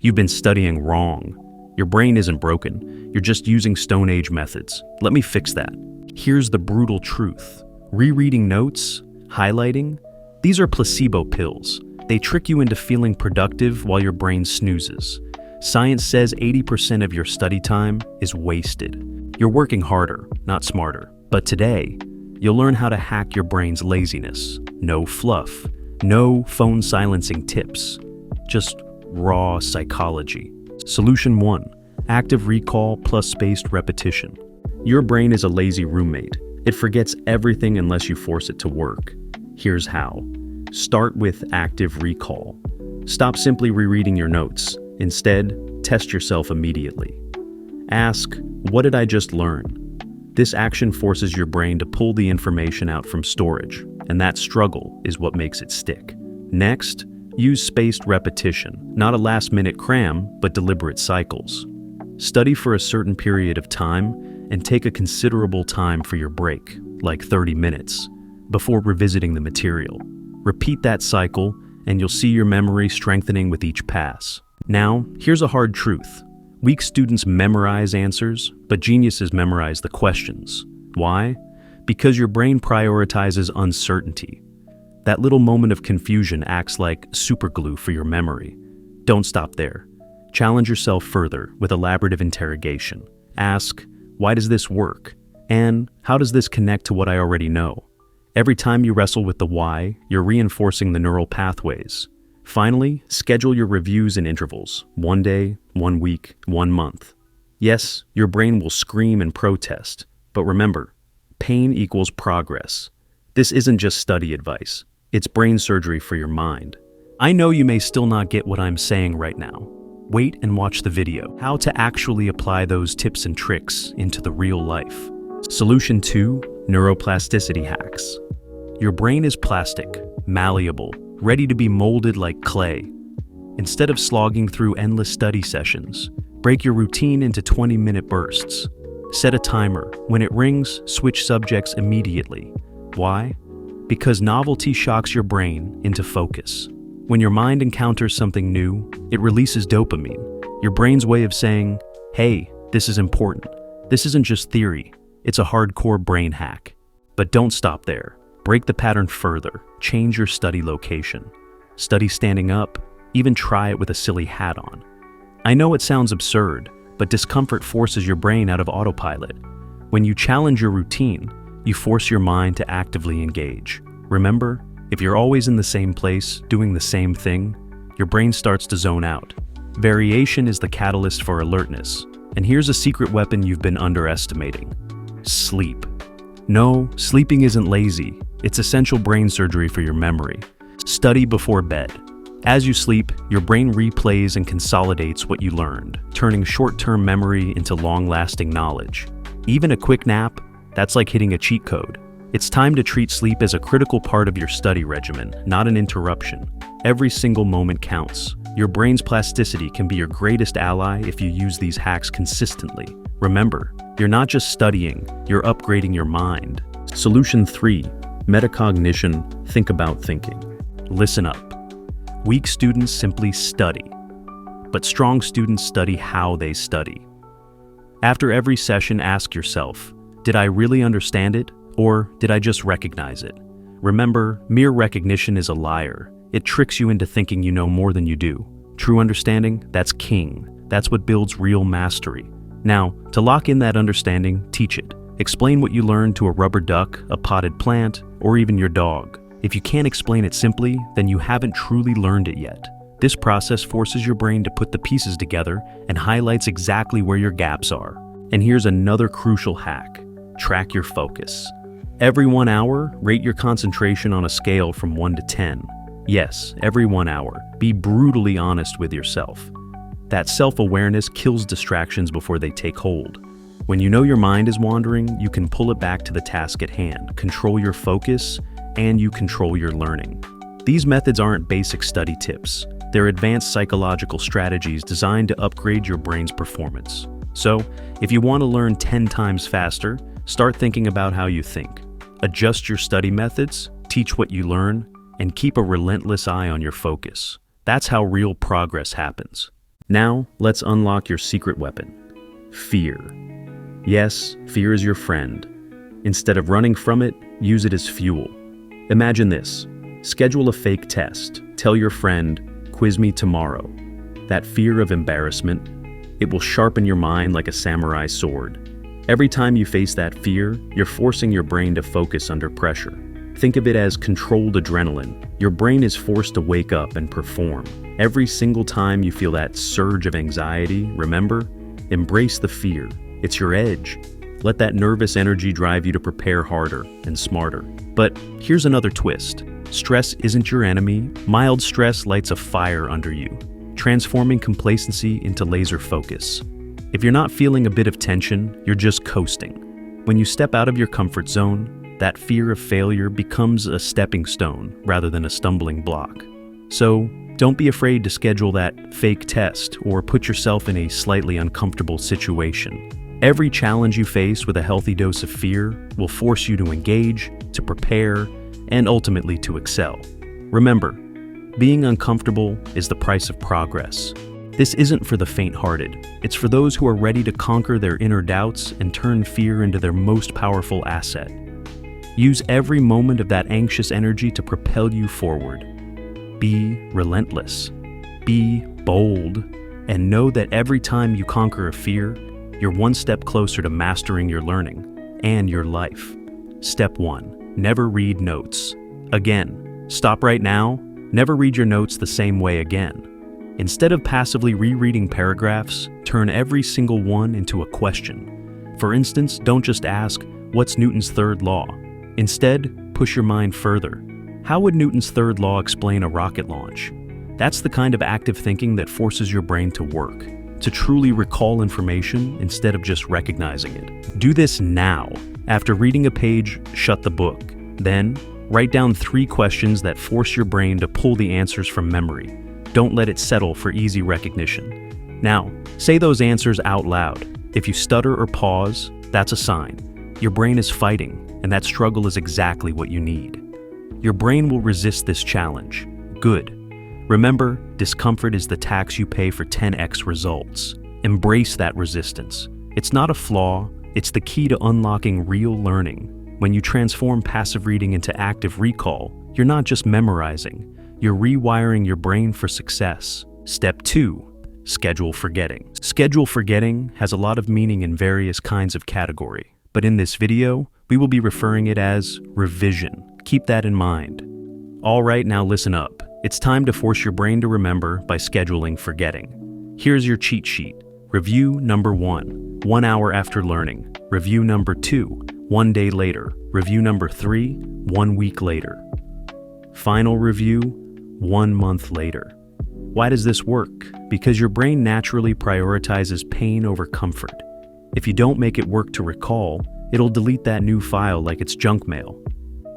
You've been studying wrong. Your brain isn't broken. You're just using Stone Age methods. Let me fix that. Here's the brutal truth. Rereading notes, highlighting, these are placebo pills. They trick you into feeling productive while your brain snoozes. Science says 80% of your study time is wasted. You're working harder, not smarter. But today, you'll learn how to hack your brain's laziness. No fluff, no phone silencing tips, just raw psychology. Solution 1, active recall plus spaced repetition. Your brain is a lazy roommate. It forgets everything unless you force it to work. Here's how. Start with active recall. Stop simply rereading your notes. Instead, test yourself immediately. Ask, what did I just learn? This action forces your brain to pull the information out from storage, and that struggle is what makes it stick. Next, use spaced repetition, not a last-minute cram, but deliberate cycles. Study for a certain period of time and take a considerable time for your break, like 30 minutes, before revisiting the material. Repeat that cycle, and you'll see your memory strengthening with each pass. Now, here's a hard truth. Weak students memorize answers, but geniuses memorize the questions. Why? Because your brain prioritizes uncertainty. That little moment of confusion acts like superglue for your memory. Don't stop there. Challenge yourself further with elaborative interrogation. Ask, why does this work? And how does this connect to what I already know? Every time you wrestle with the why, you're reinforcing the neural pathways. Finally, schedule your reviews in intervals, 1 day, 1 week, 1 month. Yes, your brain will scream and protest, but remember, pain equals progress. This isn't just study advice, it's brain surgery for your mind. I know you may still not get what I'm saying right now. Wait and watch the video, how to actually apply those tips and tricks into the real life. Solution 2, Neuroplasticity Hacks. Your brain is plastic, malleable, ready to be molded like clay. Instead of slogging through endless study sessions, break your routine into 20-minute bursts. Set a timer. When it rings, switch subjects immediately. Why? Because novelty shocks your brain into focus. When your mind encounters something new, it releases dopamine, your brain's way of saying, hey, this is important. This isn't just theory, it's a hardcore brain hack. But don't stop there. Break the pattern further. Change your study location. Study standing up. Even try it with a silly hat on. I know it sounds absurd, but discomfort forces your brain out of autopilot. When you challenge your routine, you force your mind to actively engage. Remember, if you're always in the same place, doing the same thing, your brain starts to zone out. Variation is the catalyst for alertness. And here's a secret weapon you've been underestimating. Sleep. No, sleeping isn't lazy. It's essential brain surgery for your memory. Study before bed. As you sleep, your brain replays and consolidates what you learned, turning short-term memory into long-lasting knowledge. Even a quick nap, that's like hitting a cheat code. It's time to treat sleep as a critical part of your study regimen, not an interruption. Every single moment counts. Your brain's plasticity can be your greatest ally if you use these hacks consistently. Remember, you're not just studying, you're upgrading your mind. Solution 3, Metacognition, think about thinking. Listen up. Weak students simply study, but strong students study how they study. After every session, ask yourself, did I really understand it, or did I just recognize it? Remember, mere recognition is a liar. It tricks you into thinking you know more than you do. True understanding, that's king. That's what builds real mastery. Now, to lock in that understanding, teach it. Explain what you learned to a rubber duck, a potted plant, or even your dog. If you can't explain it simply, then you haven't truly learned it yet. This process forces your brain to put the pieces together and highlights exactly where your gaps are. And here's another crucial hack. Track your focus. Every 1 hour, rate your concentration on a scale from 1 to 10. Yes, every 1 hour. Be brutally honest with yourself. That self-awareness kills distractions before they take hold. When you know your mind is wandering, you can pull it back to the task at hand, control your focus, and you control your learning. These methods aren't basic study tips. They're advanced psychological strategies designed to upgrade your brain's performance. So, if you want to learn 10 times faster, start thinking about how you think. Adjust your study methods, teach what you learn, and keep a relentless eye on your focus. That's how real progress happens. Now, let's unlock your secret weapon: fear. Yes, fear is your friend. Instead of running from it, use it as fuel. Imagine this. Schedule a fake test. Tell your friend, "Quiz me tomorrow." That fear of embarrassment, it will sharpen your mind like a samurai sword. Every time you face that fear, you're forcing your brain to focus under pressure. Think of it as controlled adrenaline. Your brain is forced to wake up and perform. Every single time you feel that surge of anxiety, remember, embrace the fear. It's your edge. Let that nervous energy drive you to prepare harder and smarter. But here's another twist. Stress isn't your enemy. Mild stress lights a fire under you, transforming complacency into laser focus. If you're not feeling a bit of tension, you're just coasting. When you step out of your comfort zone, that fear of failure becomes a stepping stone rather than a stumbling block. So, don't be afraid to schedule that fake test or put yourself in a slightly uncomfortable situation. Every challenge you face with a healthy dose of fear will force you to engage, to prepare, and ultimately to excel. Remember, being uncomfortable is the price of progress. This isn't for the faint-hearted. It's for those who are ready to conquer their inner doubts and turn fear into their most powerful asset. Use every moment of that anxious energy to propel you forward. Be relentless. Be bold. And know that every time you conquer a fear, you're one step closer to mastering your learning and your life. Step 1. Never read notes. Again, stop right now. Never read your notes the same way again. Instead of passively rereading paragraphs, turn every single one into a question. For instance, don't just ask, "What's Newton's third law?" Instead, push your mind further. How would Newton's third law explain a rocket launch? That's the kind of active thinking that forces your brain to work, to truly recall information instead of just recognizing it. Do this now. After reading a page, shut the book. Then, write down 3 questions that force your brain to pull the answers from memory. Don't let it settle for easy recognition. Now, say those answers out loud. If you stutter or pause, that's a sign. Your brain is fighting, and that struggle is exactly what you need. Your brain will resist this challenge. Good. Remember, discomfort is the tax you pay for 10x results. Embrace that resistance. It's not a flaw, it's the key to unlocking real learning. When you transform passive reading into active recall, you're not just memorizing, you're rewiring your brain for success. Step 2. Schedule forgetting. Schedule forgetting has a lot of meaning in various kinds of category, but in this video, we will be referring it as revision. Keep that in mind. All right, now listen up. It's time to force your brain to remember by scheduling forgetting. Here's your cheat sheet. Review number 1, 1 hour after learning. Review number 2, 1 day later. Review number 3, 1 week later. Final review, 1 month later. Why does this work? Because your brain naturally prioritizes pain over comfort. If you don't make it work to recall, it'll delete that new file like it's junk mail.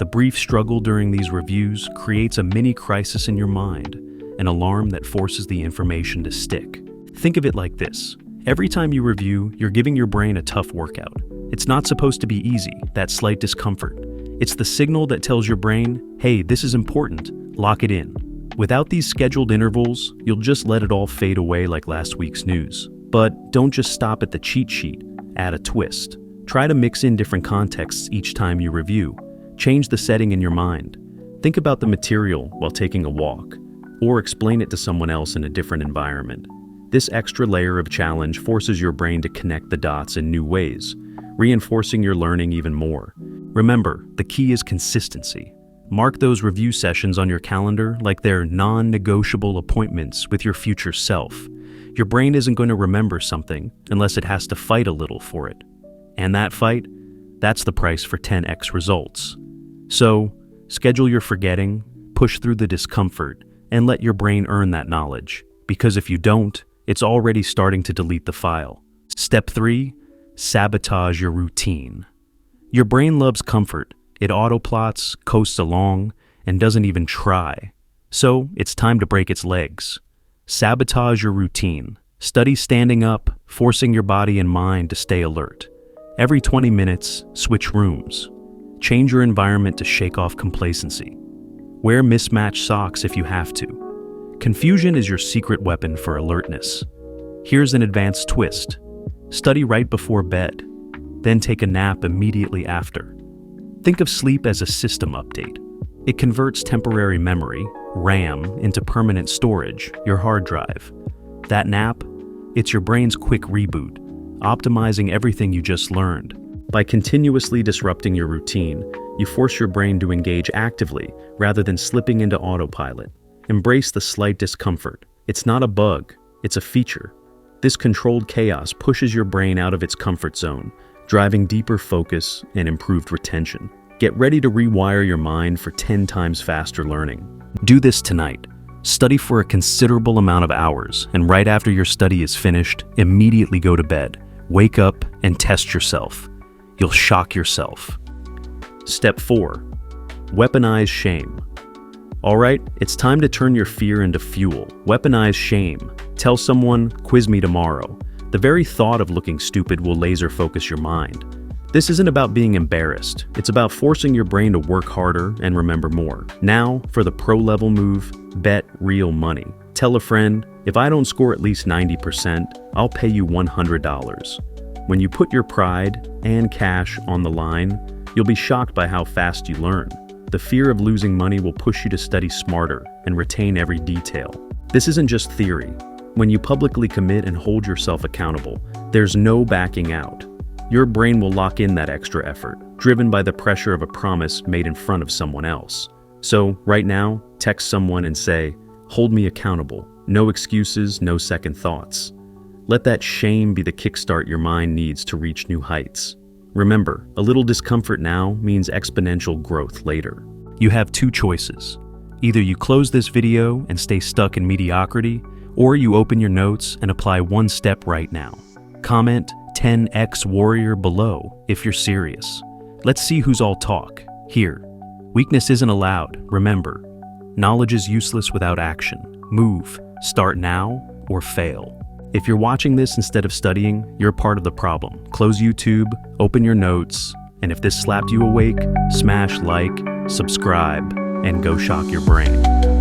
The brief struggle during these reviews creates a mini crisis in your mind, an alarm that forces the information to stick. Think of it like this. Every time you review, you're giving your brain a tough workout. It's not supposed to be easy, that slight discomfort. It's the signal that tells your brain, hey, this is important, lock it in. Without these scheduled intervals, you'll just let it all fade away like last week's news. But don't just stop at the cheat sheet, add a twist. Try to mix in different contexts each time you review. Change the setting in your mind. Think about the material while taking a walk, or explain it to someone else in a different environment. This extra layer of challenge forces your brain to connect the dots in new ways, reinforcing your learning even more. Remember, the key is consistency. Mark those review sessions on your calendar like they're non-negotiable appointments with your future self. Your brain isn't going to remember something unless it has to fight a little for it. And that fight, that's the price for 10x results. So, schedule your forgetting, push through the discomfort, and let your brain earn that knowledge. Because if you don't, it's already starting to delete the file. Step 3, sabotage your routine. Your brain loves comfort. It autoplots, coasts along, and doesn't even try. So, it's time to break its legs. Sabotage your routine. Study standing up, forcing your body and mind to stay alert. Every 20 minutes, switch rooms. Change your environment to shake off complacency. Wear mismatched socks if you have to. Confusion is your secret weapon for alertness. Here's an advanced twist. Study right before bed, then take a nap immediately after. Think of sleep as a system update. It converts temporary memory, RAM, into permanent storage, your hard drive. That nap, it's your brain's quick reboot, optimizing everything you just learned. By continuously disrupting your routine, you force your brain to engage actively rather than slipping into autopilot. Embrace the slight discomfort. It's not a bug, it's a feature. This controlled chaos pushes your brain out of its comfort zone, driving deeper focus and improved retention. Get ready to rewire your mind for 10 times faster learning. Do this tonight. Study for a considerable amount of hours, and right after your study is finished, immediately go to bed. Wake up and test yourself. You'll shock yourself. Step 4. Weaponize shame. All right, it's time to turn your fear into fuel. Weaponize shame. Tell someone, quiz me tomorrow. The very thought of looking stupid will laser focus your mind. This isn't about being embarrassed. It's about forcing your brain to work harder and remember more. Now, for the pro-level move, bet real money. Tell a friend, if I don't score at least 90%, I'll pay you $100. When you put your pride and cash on the line, you'll be shocked by how fast you learn. The fear of losing money will push you to study smarter and retain every detail. This isn't just theory. When you publicly commit and hold yourself accountable, there's no backing out. Your brain will lock in that extra effort, driven by the pressure of a promise made in front of someone else. So, right now, text someone and say, "Hold me accountable. No excuses, no second thoughts." Let that shame be the kickstart your mind needs to reach new heights. Remember, a little discomfort now means exponential growth later. You have two choices. Either you close this video and stay stuck in mediocrity, or you open your notes and apply one step right now. Comment 10x warrior below if you're serious. Let's see who's all talk. Here. Weakness isn't allowed, remember. Knowledge is useless without action. Move. Start now or fail. If you're watching this instead of studying, you're part of the problem. Close YouTube, open your notes, and if this slapped you awake, smash like, subscribe, and go shock your brain.